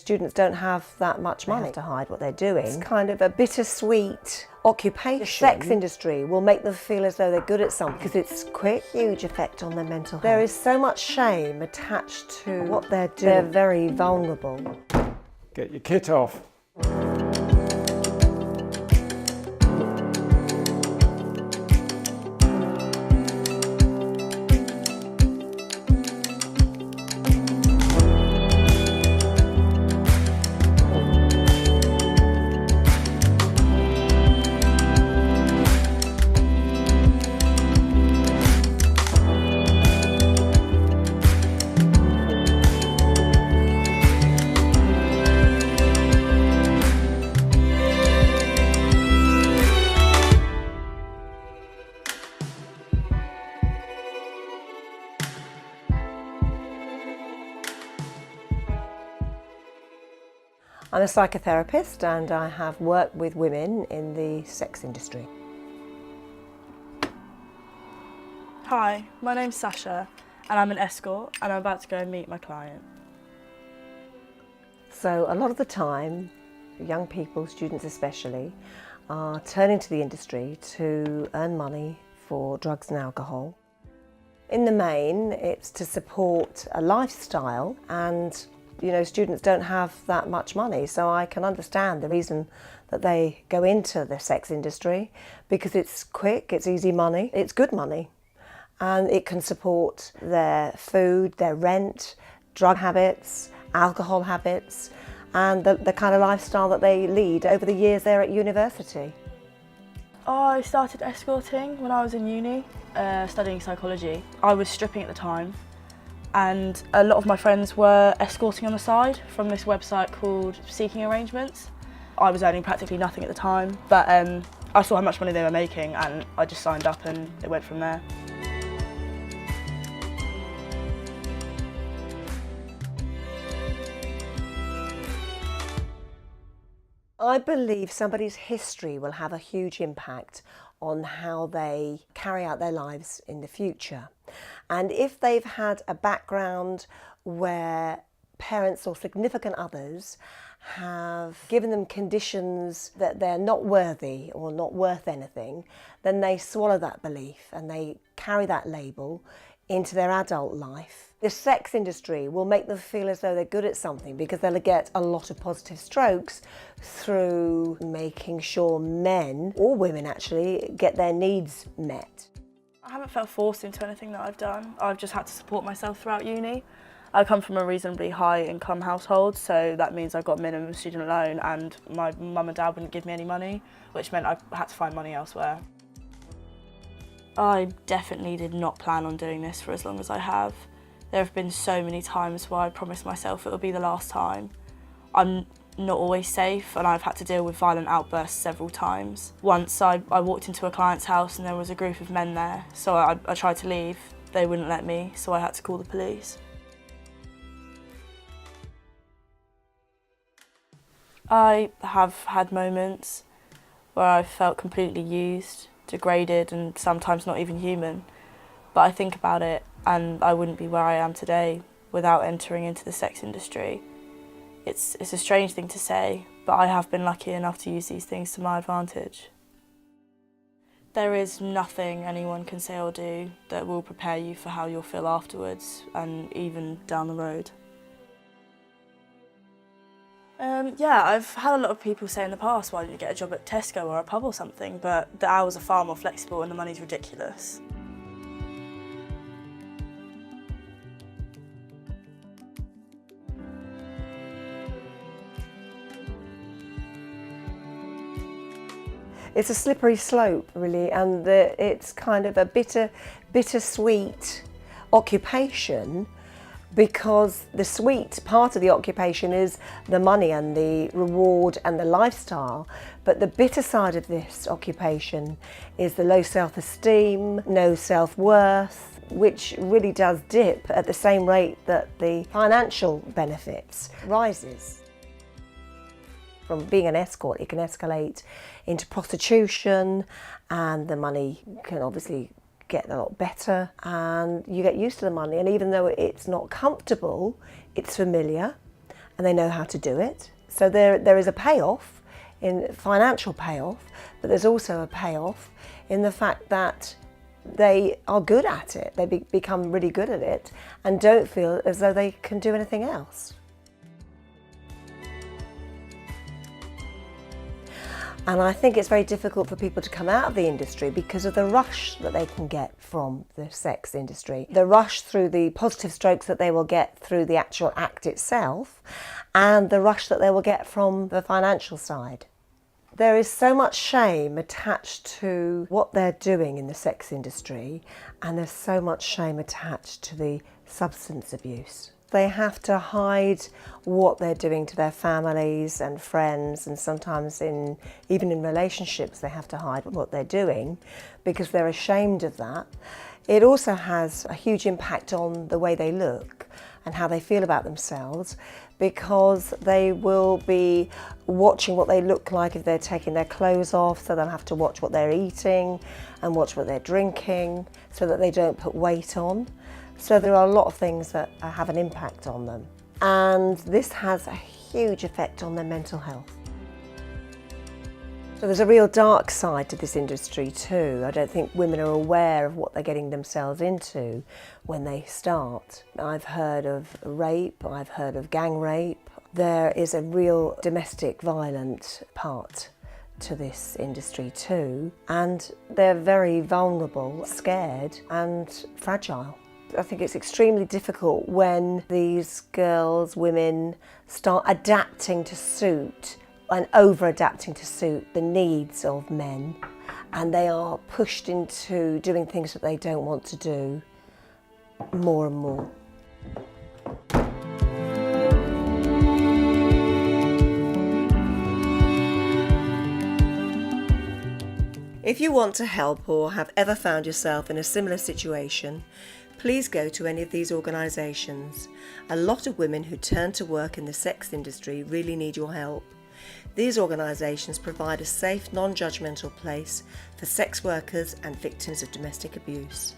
Students don't have that much money to hide what they're doing. It's kind of a bittersweet occupation. The sex industry will make them feel as though they're good at something because it's quick, huge effect on their mental health. There is so much shame attached to what they're doing. They're very vulnerable. Get your kit off. I'm a psychotherapist and I have worked with women in the sex industry. Hi, my name's Sasha and I'm an escort and I'm about to go and meet my client. So a lot of the time, young people, students especially, are turning to the industry to earn money for drugs and alcohol. In the main, it's to support a lifestyle, and students don't have that much money, so I can understand the reason that they go into the sex industry, because it's quick, it's easy money, it's good money, and it can support their food, their rent, drug habits, alcohol habits, and the kind of lifestyle that they lead over the years they're at university. I started escorting when I was in uni, studying psychology. I was stripping at the time, and a lot of my friends were escorting on the side from this website called Seeking Arrangements. I was earning practically nothing at the time, but I saw how much money they were making and I just signed up and it went from there. I believe somebody's history will have a huge impact on how they carry out their lives in the future. And if they've had a background where parents or significant others have given them conditions that they're not worthy or not worth anything, then they swallow that belief and they carry that label into their adult life. The sex industry will make them feel as though they're good at something because they'll get a lot of positive strokes through making sure men, or women actually, get their needs met. I haven't felt forced into anything that I've done. I've just had to support myself throughout uni. I come from a reasonably high income household, so that means I've got minimum student loan and my mum and dad wouldn't give me any money, which meant I had to find money elsewhere. I definitely did not plan on doing this for as long as I have. There have been so many times where I promised myself it would be the last time. I'm not always safe and I've had to deal with violent outbursts several times. Once I walked into a client's house and there was a group of men there, so I tried to leave. They wouldn't let me, so I had to call the police. I have had moments where I've felt completely used, degraded and sometimes not even human, but I think about it and I wouldn't be where I am today without entering into the sex industry. It's a strange thing to say, but I have been lucky enough to use these things to my advantage. There is nothing anyone can say or do that will prepare you for how you'll feel afterwards and even down the road. Yeah, I've had a lot of people say in the past, why don't you get a job at Tesco or a pub or something, but the hours are far more flexible and the money's ridiculous. It's a slippery slope, really, and it's kind of a bittersweet occupation, because the sweet part of the occupation is the money and the reward and the lifestyle, but the bitter side of this occupation is the low self-esteem, no self-worth, which really does dip at the same rate that the financial benefits rises. From being an escort, it can escalate into prostitution, and the money can obviously get a lot better and you get used to the money, and even though it's not comfortable, it's familiar and they know how to do it. So there is a payoff, in financial payoff, but there's also a payoff in the fact that they are good at it. They become really good at it and don't feel as though they can do anything else. And I think it's very difficult for people to come out of the industry because of the rush that they can get from the sex industry. The rush through the positive strokes that they will get through the actual act itself, and the rush that they will get from the financial side. There is so much shame attached to what they're doing in the sex industry, and there's so much shame attached to the substance abuse. They have to hide what they're doing to their families and friends, and sometimes even in relationships they have to hide what they're doing because they're ashamed of that. It also has a huge impact on the way they look and how they feel about themselves, because they will be watching what they look like if they're taking their clothes off, so they'll have to watch what they're eating and watch what they're drinking so that they don't put weight on. So there are a lot of things that have an impact on them, and this has a huge effect on their mental health. So there's a real dark side to this industry too. I don't think women are aware of what they're getting themselves into when they start. I've heard of rape, I've heard of gang rape. There is a real domestic violent part to this industry too, and they're very vulnerable, scared and fragile. I think it's extremely difficult when these girls, women, start adapting to suit and over-adapting to suit the needs of men, and they are pushed into doing things that they don't want to do more and more. If you want to help or have ever found yourself in a similar situation, please go to any of these organisations. A lot of women who turn to work in the sex industry really need your help. These organisations provide a safe, non-judgmental place for sex workers and victims of domestic abuse.